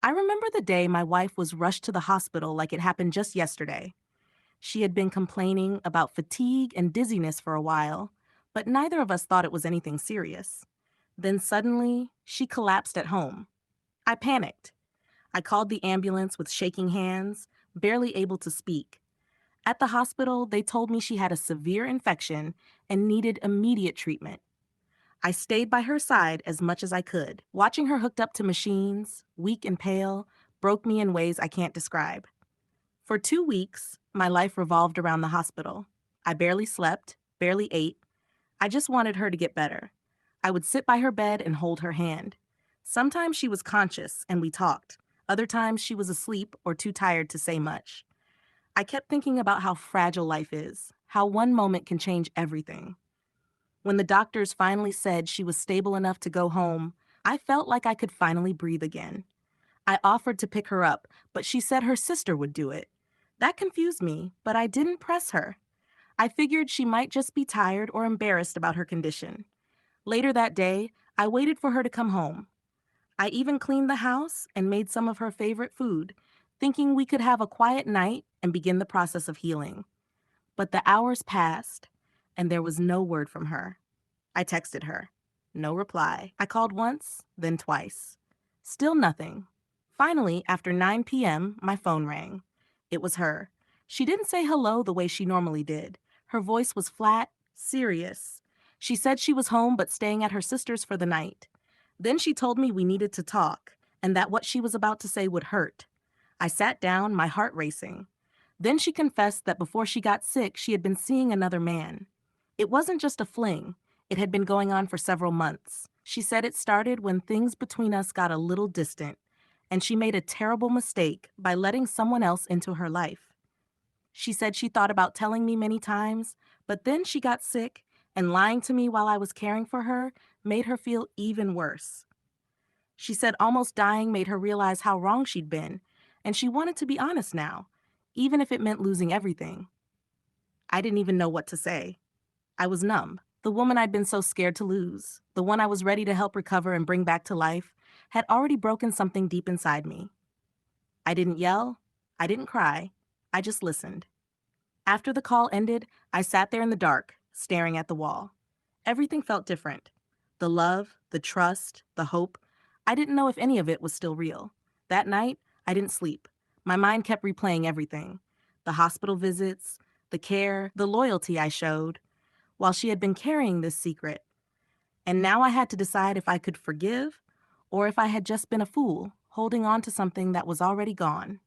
I remember the day my wife was rushed to the hospital like it happened just yesterday. She had been complaining about fatigue and dizziness for a while, but neither of us thought it was anything serious. Then suddenly, she collapsed at home. I panicked. I called the ambulance with shaking hands, barely able to speak. At the hospital, they told me she had a severe infection and needed immediate treatment. I stayed by her side as much as I could. Watching her hooked up to machines, weak and pale, broke me in ways I can't describe. For 2 weeks, my life revolved around the hospital. I barely slept, barely ate. I just wanted her to get better. I would sit by her bed and hold her hand. Sometimes she was conscious and we talked. Other times she was asleep or too tired to say much. I kept thinking about how fragile life is, how one moment can change everything. When the doctors finally said she was stable enough to go home, I felt like I could finally breathe again. I offered to pick her up, but she said her sister would do it. That confused me, but I didn't press her. I figured she might just be tired or embarrassed about her condition. Later that day, I waited for her to come home. I even cleaned the house and made some of her favorite food, thinking we could have a quiet night and begin the process of healing. But the hours passed, and there was no word from her. I texted her. No reply. I called once, then twice. Still nothing. Finally, after 9 p.m., my phone rang. It was her. She didn't say hello the way she normally did. Her voice was flat, serious. She said she was home but staying at her sister's for the night. Then she told me we needed to talk, and that what she was about to say would hurt. I sat down, my heart racing. Then she confessed that before she got sick, she had been seeing another man. It wasn't just a fling, it had been going on for several months. She said it started when things between us got a little distant, and she made a terrible mistake by letting someone else into her life. She said she thought about telling me many times, but then she got sick, and lying to me while I was caring for her made her feel even worse. She said almost dying made her realize how wrong she'd been, and she wanted to be honest now, even if it meant losing everything. I didn't even know what to say. I was numb. The woman I'd been so scared to lose, the one I was ready to help recover and bring back to life, had already broken something deep inside me. I didn't yell. I didn't cry. I just listened. After the call ended, I sat there in the dark, staring at the wall. Everything felt different. The love, the trust, the hope. I didn't know if any of it was still real. That night, I didn't sleep. My mind kept replaying everything: the hospital visits, the care, the loyalty I showed, while she had been carrying this secret. And now I had to decide if I could forgive or if I had just been a fool, holding on to something that was already gone.